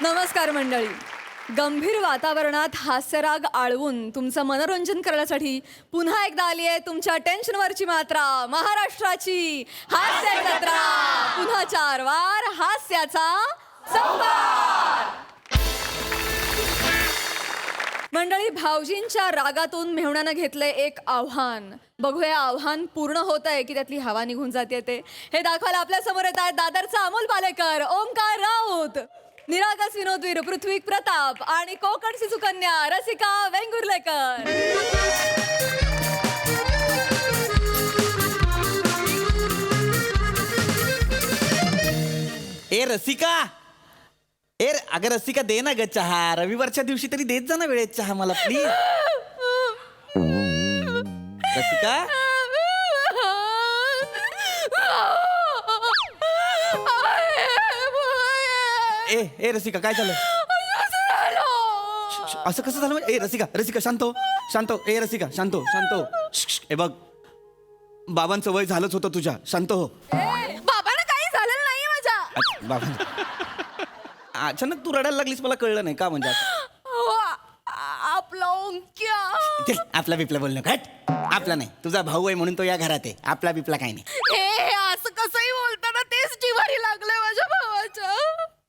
नमस्कार मंडळी. गंभीर वातावरणात हास्यराग आळवून तुमचं मनोरंजन करण्यासाठी पुन्हा एकदा आली आहे तुमच्या टेन्शनवरची मात्रा, महाराष्ट्राची हास्य जत्रा. पुन्हा 4 वार हास्याचा संभार. मंडळी, भाऊजींच्या रागातून मेहुण्यानं घेतलंय एक आव्हान. बघूया आव्हान पूर्ण होत आहे की त्यातली हवा निघून जाते ते. हे दाखवायला आपल्या समोर येत आहेत दादरचा अमोल पालेकर, ओमकार राऊत, निरागस विनोदवीर पृथ्वी प्रताप आणि कोकणची सुकन्या रसिका वेंगुर्लेकर. ए रसिका, अगं रसिका दे ना ग चहा. रविवारच्या दिवशी तरी देत जा ना वेळेत चहा मला प्लीज. रसिका ए रसिका काय झालं? असं कसं झालं? ए रसिका शांत हो. ए रसिका शांत हो. ए बघ, बाबांचं वय झालंच होतं तुझ्या. शांत हो. बाबांना काही झालेलं नाहीये माझ्या. बाबा अचानक तू रडायला लागलीस, मला कळलं नाही का. म्हणजे आपला ओंक्या आपला बिपला बोलणं घट. आपला नाही, तुझा भाऊ आहे म्हणून तो या घरात आहे. आपला बिपला काही नाही. हे असं कसंही बोलताना तेच जिव्हारी लागलंय माझ्या भावाच्या.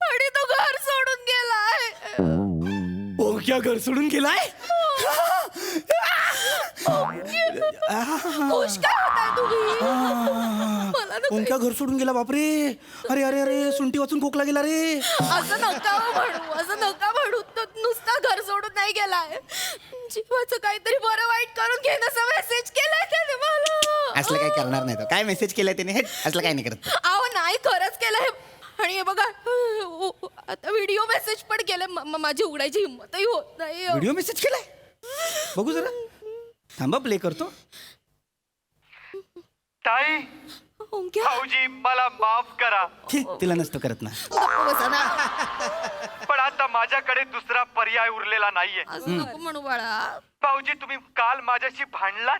आणि तो घर सोडून गेलाय. ओंक्या घर सोडून गेलाय? खुश काय होताय तुम्ही? मला ना ओंक्या घर सोडून गेला? बापरे. अरे अरे अरे, सुंटी वाचून खोकला गेला रे. असं नका म्हणू. तो नुसता घर सोडून नाही गेलाय. जीवाचं काहीतरी बरं वाईट करून घेण्याचा मेसेज केलाय त्याने मला. असलं काय करणार नाही तो. काय मेसेज केलाय त्याने? हे असलं काय नाही करत. अहो नाही, खरंच केलंय. आणि हे बघा, आता व्हिडिओ मेसेज पण केले. माझी उघडायची हिंमतही होत नाही. व्हिडिओ मेसेज केलाय? बघू जरा. थांबा, प्ले करतो. ताई, ओंक्या, भाऊजी मला माफ करा, तिला नसतो करत ना. बसा ना. पण आता माझ्याकडे दुसरा पर्याय उरलेला नाहीये. असं नको म्हणू बाळा. भाऊजी, तुम्ही काल माझ्याशी भांडलात.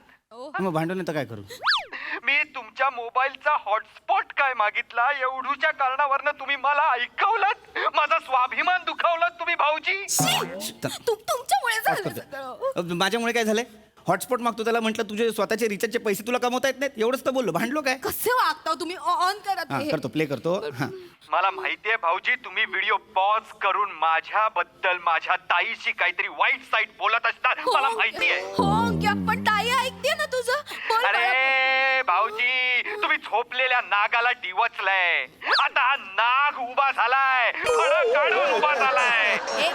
मग भांडून येतं काय करू? मी तुमच्या मोबाईलचा हॉटस्पॉट काय मागितला, एवढूच्या कारणावरनं तुम्ही मला ऐकवलात. माझा स्वाभिमान दुखावलात तुम्ही भाऊजी. तुमच्यामुळे झालं सगळं. माझ्यामुळे काय झालंय? हॉटस्पॉट मागतो त्याला म्हटलं तुझे स्वतःचे रिचार्जचे पैसे तुला कमवता येत नाहीत. एवढंच तर बोललो. भांडलो काय? कसे वागता तुम्ही? ऑन करा हा ते. करतो, प्ले करतो. हा मला माहितीये भाऊजी, तुम्ही व्हिडिओ पॉज करून माझ्याबद्दल माझ्या ताईशी काहीतरी वाईट साईट बोलत असतात. मला माहितीये. हो ओंक्या, पण ताई ऐकते ना तुझं. बोल बाळा. अरे भाऊजी, तुम्ही झोपलेल्या नागाला डिवचलंय. आता हा नाग उभा झालाय, फळं काढून उभा झालाय. ए,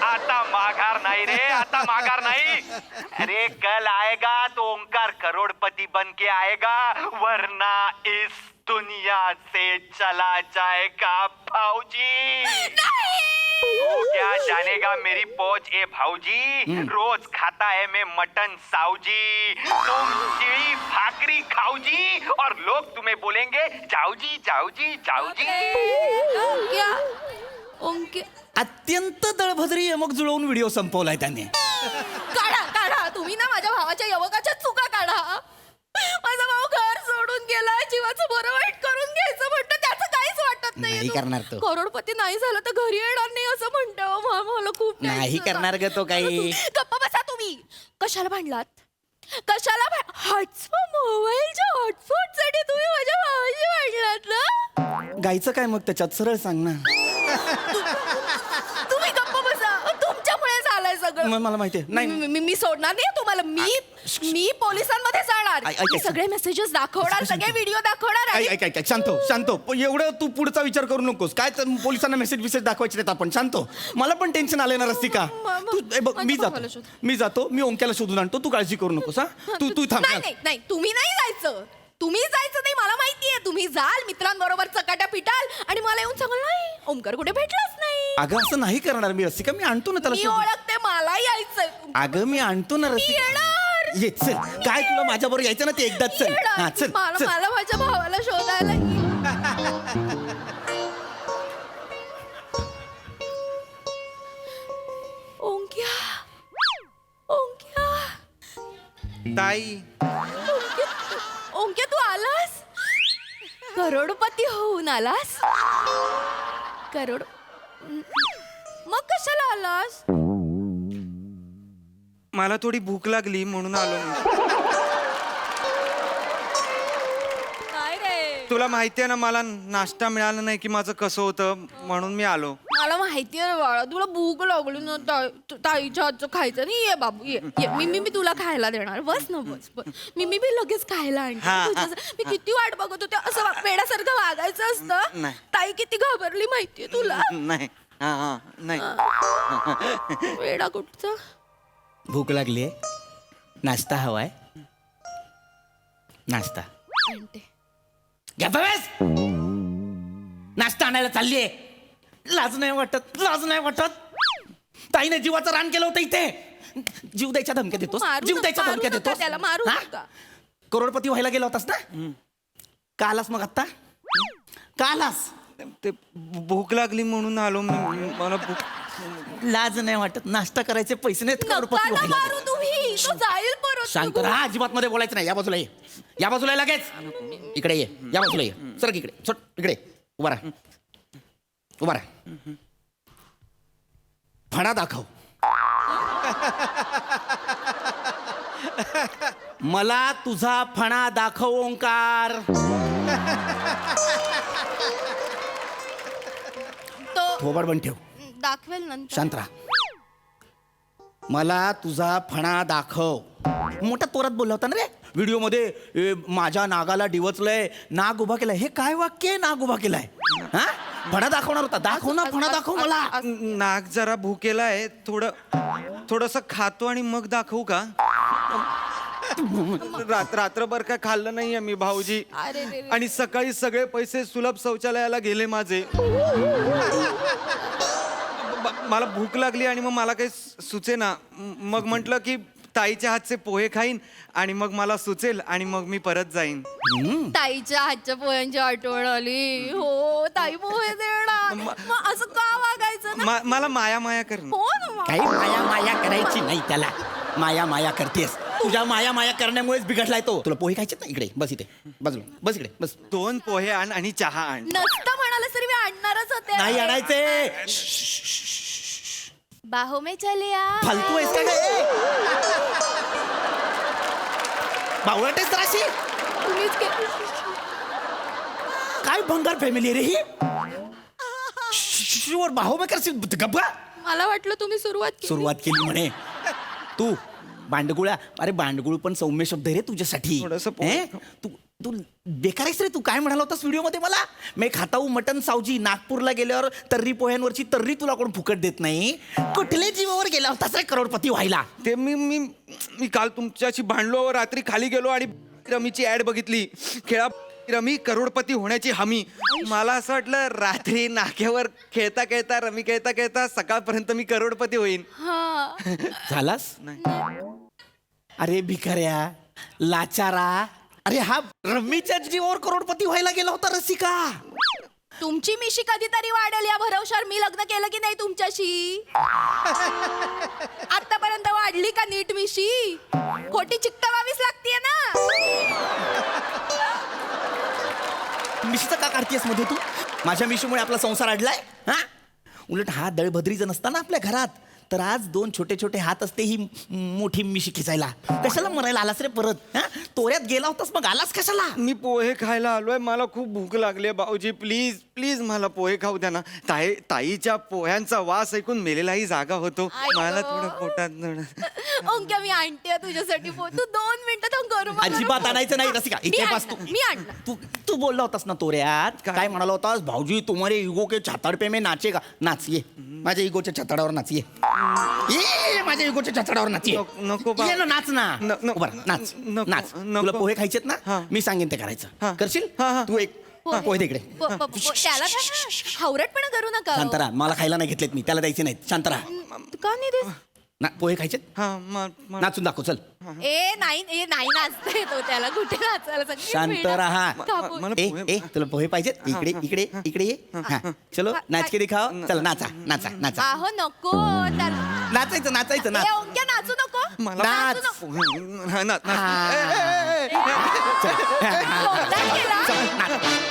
आता माघार नाही रे, आता माघार नाही. अरे कल आएगा तो ओंकार करोड़पति बन के आएगा, वरना इस दुनिया से चला जाएगा भाऊजी. तू क्या जानेगा मेरी पहुंच ए भाऊजी. रोज खाता है मैं मटन साऊजी, तुम चिड़ी भाकरी खाऊजी, और लोग तुम्हें बोलेंगे जाऊजी जाऊजी जाऊजी. ओंक्या, ओंक्या. अत्यंत दळभद्री यमक जुळवून व्हिडिओ संपवलाय त्याने. काढा तुम्ही ना माझ्या भावाच्या यवकाच्या चुका काढा. माझा भाऊ घर सोडून गेला, जीवाचं बरं वाईट करून घ्यायचं म्हणतो, त्याचं काहीच वाटत नाही करणार तो. करोडपती नाही झालं तर घरी येणार नाही असं म्हणतो. मला खूप नाही करणार ग तो काही. गप्पा बसा तुम्ही. कशाला भांडलात? मोबाईलच्या हॉटस्पॉट साठी तुम्ही माझ्या भावाशी भांडलात ना? गायचं काय मग त्याच्यात? सरळ सांग ना. तुम्ही गप्पा बसा. तुमच्यामुळे झालंय सगळं. मला माहितीये. नाही मी सोडणार नाही तुम्हाला. मी पोलिसांमध्ये जाणार. मी सगळे मेसेजेस दाखवणार, सगळे व्हिडिओ दाखवणार. ऐक शांत हो. एवढं तू पुढचा विचार करू नकोस. काय पोलिसांना मेसेज दाखवायचे आहेत आपण. शांत हो. मला पण टेन्शन आलंय ना रसिका. बघ, मी जातो. मी ओंक्याला शोधून आणतो. तू काळजी करू नकोस. हा तू थांब. नाही, तुम्ही नाही जायचं. नाही, मला माहितीये. तुम्ही जाल, मित्रांबरोबर चकाट्या पिटाल आणि मला येऊन सांगाल नाही ओंकार कुठे भेटलाच नाही. अगं असं नाही करणार मी रसिका. मी आणतो ना त्याला मी शोधून. ओळखते, मला यायचंय. अगं मी आणतो ना रसिका. येणार. ये चल. काय तुला माझ्या बरोबर यायचं ना ते एकदाच. चल. हा चल. मला माझ्या भावाला शोधायला. ओंक्या, ताई. ओंक्या, तू आलास? करोडपती होऊन आलास? मग कशाला आलास? मला थोडी भूक लागली म्हणून आलो मी. काय रे? तुला माहिती आहे ना, मला नाश्ता मिळाला नाही की माझं कसं होतं, म्हणून मी आलो. मला माहिती आहे बाळा, तुला भूक लागली ना, ताईच्या हातचं खायचं नाही. ये बाबू ये ये. मी तुला खायला देणार. बस ना, बस. मी लगेच खायला आणते हा, तुझ्यासाठी. मी किती वाट बघत होते. असं वेड्यासारखं वागायचं असतं. नाही. ताई किती घाबरली माहितीये तुला. नाही नाही. वेडा कुठचा. भूक लागली नाश्ता हवाय नाश्ता आणते. घ्या बस. नाश्ता आणायला चाललीये. लाज नाही वाटत. ताईने जीवाचं रान केलं होतं इथे. जीव द्यायच्या धमक्या देतोस. मारू जीव नका, द्यायच्या मारू धमक्या नका देतोस. त्याला, मारू हा? नका. करोडपती व्हायला गेला होतास ना. का आलास मग आता? का आलास? ते भूक लागली म्हणून आलो मी. मला भूक. लाज नाही वाटत. नाश्ता करायचे पैसे नाहीत करोडपती नका ना व्हायला. मारू तुम्ही. तो जाईल परत. शांत राहा. अजिबात मध्ये बोलायचं नाही. या बाजूला ये. या बाजूला ये लगेच. इकडे ये. या बाजूला ये. सरक इकडे. छोट इकडे. उभा राहा. फणा दाखव. मला तुझा फणा दाखव ओंकार. तो थोबाड बंद ठेव. दाखवेल नंतर. शांत राहा. मला तुझा फणा दाखव. मोठा तोरात बोलला होता ना रे व्हिडिओ मध्ये. माझ्या नागाला डिवचलंय, नाग उभा केलाय. हे काय वाक्य आहे? नाग उभा केलाय. हा फणा दाखवणार होता. दाखव ना फणा दाखव मला. नाक जरा भूकेला आहे. थोडस खातो आणि मग दाखवू का? रात्रभर काय खाल्लं नाहीये मी भाऊजी. अरे रे रे. आणि सकाळी सगळे पैसे सुलभ शौचालयाला गेले माझे. मला भूक लागली आणि मग मला काही सुचे ना. मग म्हटलं की ताईच्या हातचे पोहे खाईन आणि मग मला सुचेल आणि मग मी परत जाईन. ताईच्या हातच्या पोह्यांची आठवण आली. हो, ताई पोहे देणार. मग असं का वागायचं ना. मला माया कर. हो ना. काही माया करायची नाही त्याला. माया करतेस. तुझ्या माया करण्यामुळेच बिघडलाय तो. तुला पोहे खायचे ना. इकडे बस. इथे बाजूला बस. इकडे बस. 2 पोहे आण आणि चहा आण. नसतं म्हणाले तरी मी आणणारच होते. नाही आणायचे. बाहो में चले आ. फालतू आहेस का काय? बावळटेस राशी. तुम्हीच काय भंगार फॅमिली रे ही. वर बाहो में करशील गप्पा. मला वाटलं तुम्ही सुरुवात केली म्हणे तू. बांडगुळा. अरे बांडगुळ पण सौम्य शब्द आहे रे तुझ्यासाठी. थोडंसं पोहे हे? तू बेकार आहेस रे. तू काय म्हणाला होतास व्हिडिओ मध्ये मला? मी खाताऊ मटन सावजी. नागपूरला गेल्यावर तर्री पोह्यांवरची तर्री तुला कोण फुकट देत नाही. कुठल्या जीवावर गेला होतास रे करोडपती व्हायला? ते मी काल तुमच्याशी भांडलो. रात्री खाली गेलो आणि रमीची ऍड बघितली. खेळा रमी करोडपती होण्याची हमी. मला असं वाटलं रात्री नाक्यावर खेळता खेळता सकाळपर्यंत मी करोडपती होईन. झालास? अरे भिकाऱ्या लाचारा. अरे हा रमीच्या जीवावर करोडपती व्हायला गेला होता रसिका. तुमची मिशी कधीतरी वाढेल या भरवशावर मी लग्न केलं की नाही तुमच्याशी. आतापर्यंत वाढली का नीट मिशी? खोटी चिकटवावीच लागतीये ना. मिशीचं का काढतेस मध्ये तू? माझ्या मिशीमुळे आपला संसार अडलाय. हा उलट हा दळभद्रीचं नसताना आपल्या घरात तर आज 2 छोटे छोटे हात असते ही मोठी मिशी खिचायला. कशाला मरायला आलास रे परत? हा तोऱ्यात गेला होतास मग आलास कशाला? मी पोहे खायला आलोय. मला खूप भूक लागली भाऊजी. प्लीज मला पोहे खाऊ द्या ना. ताईच्या पोह्यांचा वास ऐकून मेलेलाही जागा होतो. मला थोडं पोटात. ओंक्या मी आणते तुझ्यासाठी. तू 2 मिनिटं थांब करू. अजिबात आणायचं नाही रसिका. इथे बस तू. मी आणणार. तू बोलला होतास ना तोऱ्यात. काय म्हणाला होतास? भाऊजी तुम्हारे इगो के छाताड पे मैं नाचेगा. नाच ये. माझ्या इगोच्या छताडावर नाच ये. ये माझ्या इगोच्या छताडावर नाच ये. नको बा. ये ना नाच ना. नको. नाच नको. नाच. नको. तुला पोहे खायचेत हा. ना. मी सांगेन ते करायचं. करशील? हा. तू एक पोहे दे इकडे. त्याला काय हावरटपणा करू नका. शांत राहा. मला खायला नाही घेतलेत मी. त्याला द्यायचे नाहीत. शांत राहा. का नाही देत? ना पोहे खायचेत. नाचून दाखव चल. नाही नाचता येतो त्याला. कुठे नाचायला सांग. शांत राहा. मला ए तुला पोहे पाहिजेत? इकडे ये. हा चलो नाच के दिखाओ. चला नाचा. आहो नको त्याला. नाचायचं नाच. ओंक्या नाचू नको. नाच. काय केलं? नाच.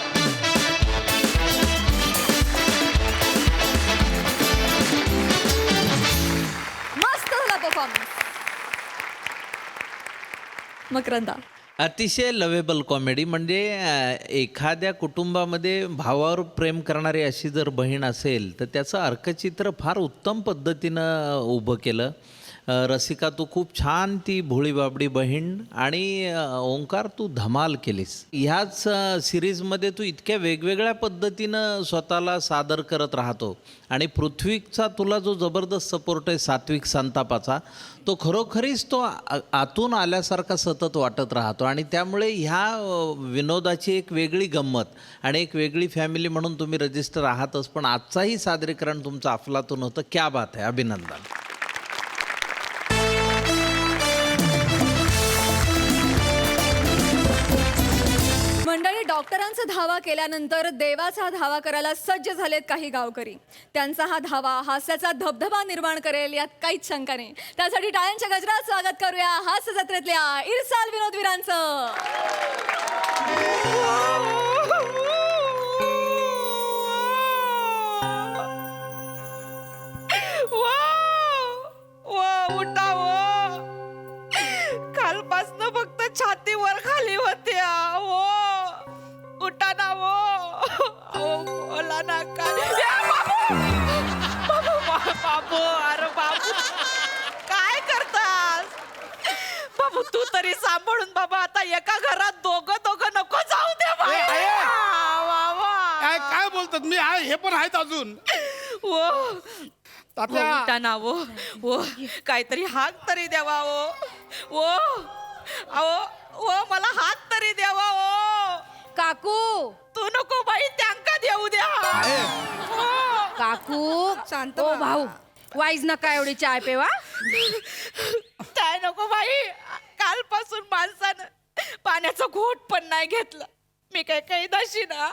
मकरंदा. अतिशय लवेबल कॉमेडी. म्हणजे एखाद्या कुटुंबामध्ये भावावर प्रेम करणारी अशी जर बहीण असेल तर त्याचं अर्कचित्र फार उत्तम पद्धतीनं उभं केलं. रसिका, तू खूप छान ती भोळी बाबडी बहीण, आणि ओंकार, तू धमाल केलीस. ह्याच सिरीजमध्ये तू इतक्या वेगवेगळ्या पद्धतीनं स्वतःला सादर करत राहतो, आणि पृथ्वीचा तुला जो जबरदस्त सपोर्ट आहे सात्विक संतापाचा, तो खरोखरीच तो आतून आल्यासारखा सतत वाटत राहतो. आणि त्यामुळे ह्या विनोदाची एक वेगळी गंमत आणि एक वेगळी फॅमिली म्हणून तुम्ही रजिस्टर आहातच, पण आजचाही सादरीकरण तुमचं अफलातून होतं. क्या बात आहे, अभिनंदन. मंडळी, डॉक्टरांचा धावा केल्यानंतर देवाचा धावा करायला सज्ज झालेत काही गावकरी. त्यांचा हा धावा हास्याचा धबधबा निर्माण करेल यात काहीच शंका नाही. त्यासाठी टाळ्यांच्या गजरात स्वागत करूया हास्य जत्रेतल्या इरसाल विनोदवीरांचं. कालपासनं फक्त छाती वर खाली होते. उठा ना बोला ना बाबू. अरे बाबू, काय करतास बाबू? तू तरी सांभाळून बाबा. आता एका घरात दोघं नको जाऊ दे बाबा. काय बोलतात? मी आहे, हे पण आहेत अजून. उठा ना वो काहीतरी हात तरी द्यावा. ओ मला हात तरी द्यावा. काकू, तू नको बाई, त्यांका देऊ द्या. काकू शांत ओ व्हा. भाऊ, वाईज नका एवढी चाय पेवा. काय नको बाई, कालपासून माणसानं पाण्याचं घोट पण नाही घेतलं. मी काय काही दशी ना,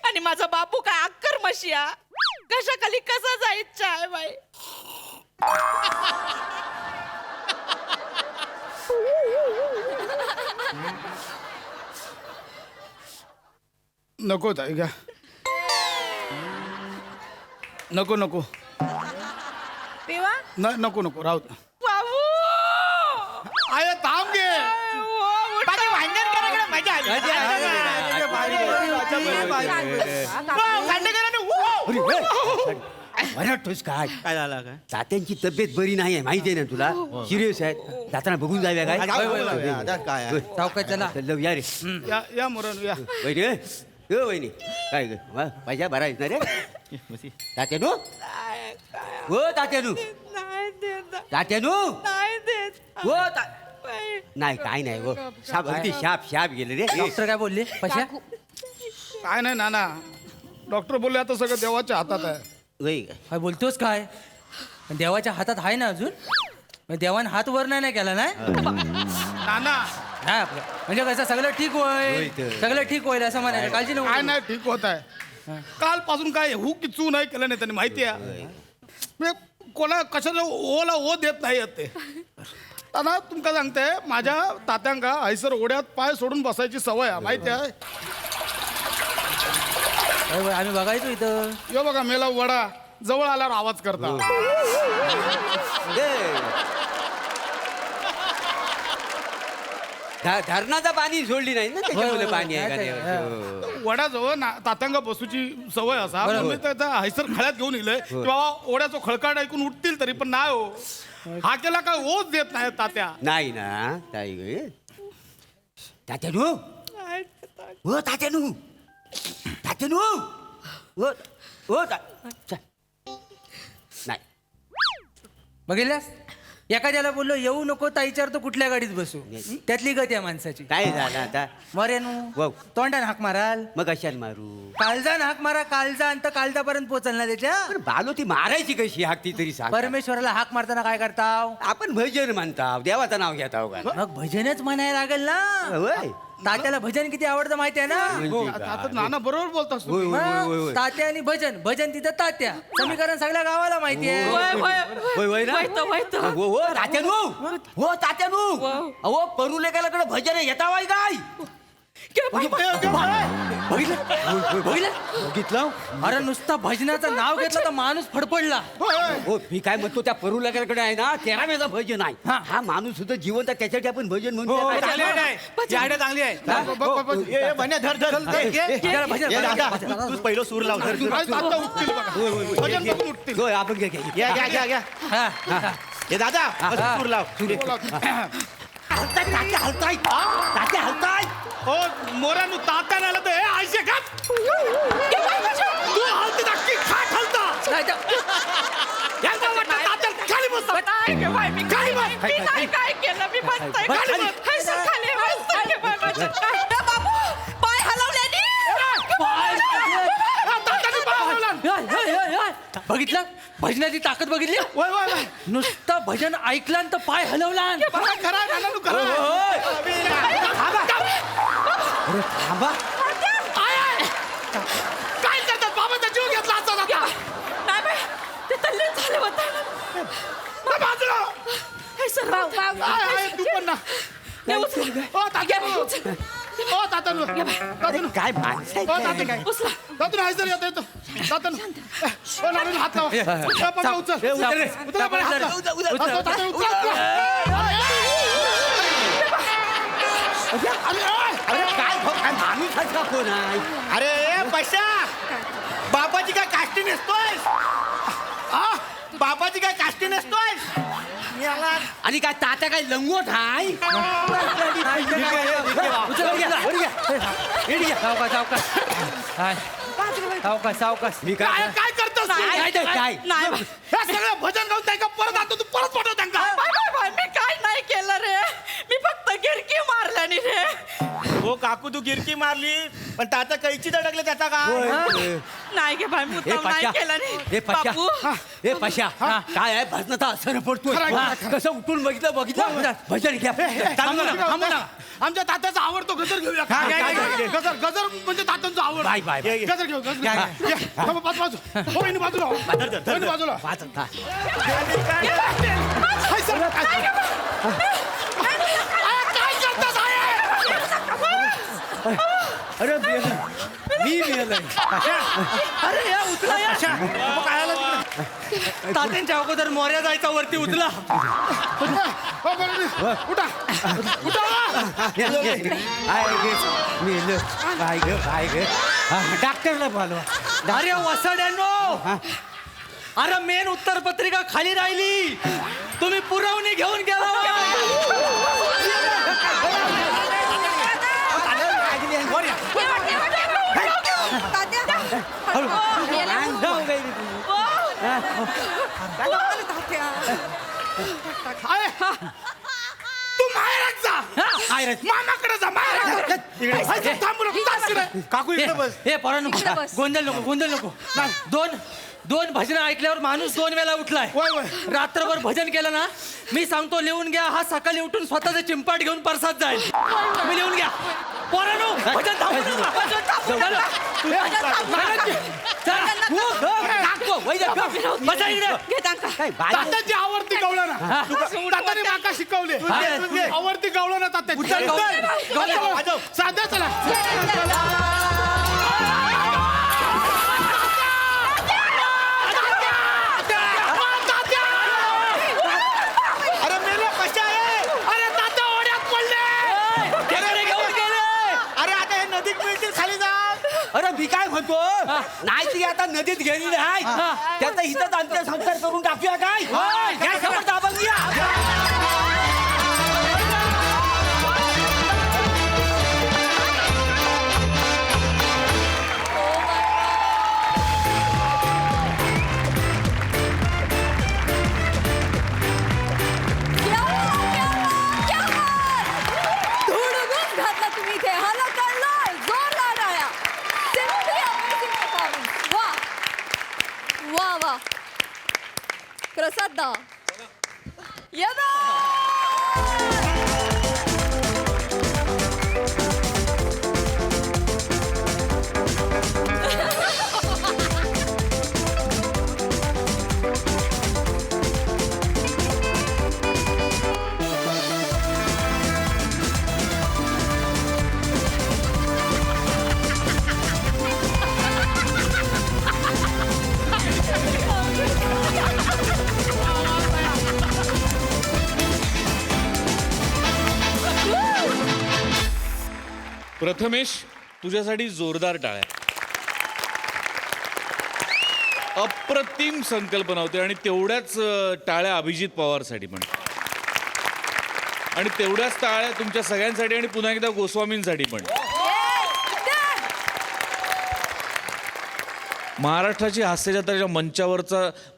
आणि माझा बापू काय अक्कर मशिया. कशाखाली कसा जाईल चाय बाई? नको ताई घ्या. नको पेवा. नको राहू दे. बाबू आय थांब घे. वरटतोस काय? काय झाला? काय तात्यांची तब्येत बरी नाही आहे, माहिती आहे ना तुला. सिरियस आहे. जाताना बघून जाऊया काय? काय चला. लव या रे. या मोरण या. वहिनी हो वहिनी, काय ग माझ्या बरा येत ना रे? तात्यानू हो, तात्यानू तात्यानू हो. नाही काय नाही हो, शाप अगदी शाप गेले रे. डॉक्टर काय बोलले? काय नाही नाना, डॉक्टर बोलले आता सगळं देवाच्या हातात आहे. वही काय बोलतोस काय? देवाच्या हातात आहे ना अजून. देवाने हात वर नाही केला नाही नाना नाही आपलं. म्हणजे कसं सगळं ठीक होईल, सगळं ठीक होईल असं म्हणायचं. काळजी काय नको. नाही ठीक होत आहे. कालपासून काय हू की चू नाही केलं नाही त्यांनी, माहिती आहे. म्हणजे कोणा कशाला ओला ओ देत नाही आहेत ते. आता तुमका सांगते, माझ्या तात्यांका हैसर ओढ्यात पाय सोडून बसायची सवय आहे, माहिती आहे. आम्ही बघायचो इथं. यो बघा मेला वडा जवळ आल्यावर आवाज करता. धरणाचं पाणी सोडली नाही ना त्याच्यामध्ये. पाणी आहे का देवाचं? वड्याजवळ तात्यांगा बसूची सवय असा. म्हणून मी त्याचा हैसर खळ्यात घेऊन येलोय की बाबा ओढ्याचं खळकाट ऐकून उठतील तरी, पण नाही हो. हा केला काय ओच देत नाही तात्या. नाही ना ताई ग. तात्यानू हो, तात्यानू तात्यानू हो हो. नाही बघितल्यास, एखाद्याला बोललो येऊ नको ताईच्यावर तो कुठल्या गाडीत बसू. त्यातली गत या माणसाची. काय झालं आता? मरेनू वाव. तोंडाने हाक माराल. मग कशाला मारू? काळजान हाक मारा. काळजा अंत काळजापर्यंत पोचल ना त्याच्या. पण बालो ती मारायची कशी हाकती तरी सांग. परमेश्वराला हाक मारताना काय करताव? आपण भजन म्हणताव, देवाचं नाव घेताव का? मग भजनच म्हणायला लागेल ना. होय. तात्याला भजन किती आवडतं माहिती आहे ना. आता नाना बरोबर बोलतास होय, तुम्ही. होय, होय, होय. तात्या आणि भजन, भजन तिथं तात्या. समीकरण सगळ्या गावाला माहिती आहे. होय होय ना. हो हो तात्यानू हो तात्यानू. अहो परुलेकाकडे भजन येतावाय काय? बघितलं अरे नुसता भजनाचं नाव घेतलं तर माणूस फडफडला. हो मी काय म्हणतो त्या परुलाकडे आहे ना 13वेचा भजन आहे. हा माणूस सुद्धा जिवंत आहे, त्याच्यासाठी आपण भजन म्हणतो. चांगली आहे. तू पहिलं सूर लाव भजन बघून उठतील. होय, आपण घ्या, घ्या. घ्या हे दादा सूर लाव हलताय हो मोऱ्यानु तात्या आलं तर हे आयशे का तू हलते नक्की खाट हलता यांचा वाटतं तात्या खाली बसता मी काय केलं मी बसतोय खाली बसतोय बाबू पाय हलवल्याने तात्याने पाय हलवला. बघितलं भजनाची ताकद बघितली. वय वय वय नुसतं भजन ऐकलं तर पाय हलवला. काय खरा नानू खरा थांबा. काय करतात बाबांचा जीव घेतला असता आता नाही बाई ते तल्ली झाले होते बाजूला हे सर तू पण ना ओ तात्यानू काय माणसं आहेत ओ काय? तात्या तात्यानू हायसर येतो तात्यानू ओ नानू हात लावा पप्पा उचल उचल पण हात लाव तात्या अरे काय माणूस आहे का कोण आहे? अरे पैसा बाबाची काय काष्टी नसतोय बाबाची काय काष्टी नसतोय आणि काय तात्या काय लंगोट हाय? सावकाश मी काय काय करतोस काय नाही हे सगळं भजन गाऊन त्या परत आणतो तू परत पाठव त्यांना मी काय नाही केलं रे मी फक्त गिरकी मारल्यानी रे हो काकू तू गिरकी मारली पण तात्या कैची धडकले त्याचा का नाही गे भाई मुद्दाम नाही केलं रे बापू हे पशा काय आहे भजनाचा असर पडतोय कसं उठून बघितलं भजन घ्या. थांबू ना आमच्या तात्याचा आवडतो गजर घेऊया गजर गजर म्हणजे तात्यांचा आवड बाय, बाय. गजर घेऊ गजर बाजू हो वहिनी बाजूला हो. वहिनी बाजूला हाय सर काय करतास अरे मी मेलय. अरे या उचला या तात्यांच्या अगोदर मोऱ्या जायचा वरती उचला. उठा डॉक्टरला बोलवा. अरे वसाड्यांनो अरे मेन उत्तर पत्रिका खाली राहिली तुम्ही पुरवणी घेऊन गेला. तू माहेरात जा मामाकडे जा माहेरात काकू इकडे बस हे पोरांनो इकडे बस. गोंधळ नको दोन भजन ऐकल्यावर माणूस 2 वेळा उठलाय. रात्रभर भजन केलं ना मी सांगतो लिहून घ्या हा सकाळी उठून स्वतःचा चिंपाट घेऊन परसात जाईल. तुम्ही लिहून घ्या पोरांनो भजन थांबू नका. बसा इकडे. तात्याची आवडती गवळण तात्याने माका शिकवली आवडती गवळण तात्याची साध्या चला अरे मेलो कशा आहे अरे तात्या ओढ्यात पडले अरे आता हे नदीत मिळतील खाली जा अरे मी काय म्हणतो नाही ती आता नदीत गेलेली आहे त्याचा इथंच अंत्यसंस्कार करून टाकूया काय काय खबर आपण धुडगूस घातला तुम्ही इथे हाला काढला जोरदार टाळ्या. Simply amazing performance. वा वा वा प्रसाद दा यदा प्रथमेश, तुझ्यासाठी जोरदार टाळ्या. अप्रतिम संकल्पना होती आणि तेवढ्याच टाळ्या अभिजित पवारसाठी पण, आणि तेवढ्याच टाळ्या तुमच्या सगळ्यांसाठी आणि पुन्हा एकदा गोस्वामींसाठी पण. महाराष्ट्राची हास्यजत्राच्या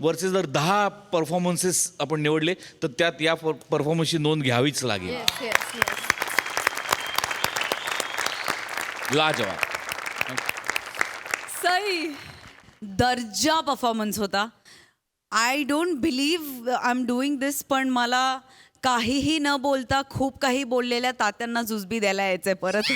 वरचे जर 10 परफॉर्मन्सेस आपण निवडले तर त्यात या परफॉर्मन्सची नोंद घ्यावीच लागेल. लाजवाब. सई, दर्जा परफॉर्मन्स होता. I don't believe I am doing this, पण मला काहीही न बोलता खूप काही बोललेल्या तात्यांना जुजबी द्यायला यायचंय परत.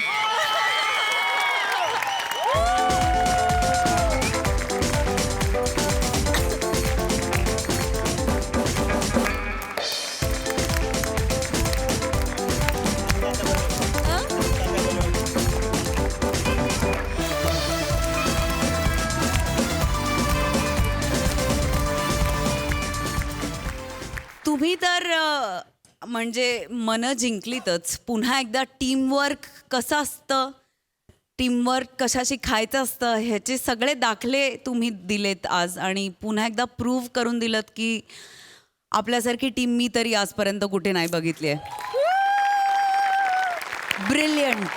तुम्ही तर म्हणजे मनं जिंकलीतच. पुन्हा एकदा टीमवर्क कसं असतं, टीमवर्क कशाशी खायचं असतं, ह्याचे सगळे दाखले तुम्ही दिलेत आज, आणि पुन्हा एकदा प्रूव्ह करून दिलत की आपल्यासारखी टीम मी तरी आजपर्यंत कुठे नाही बघितली आहे. ब्रिलियंट.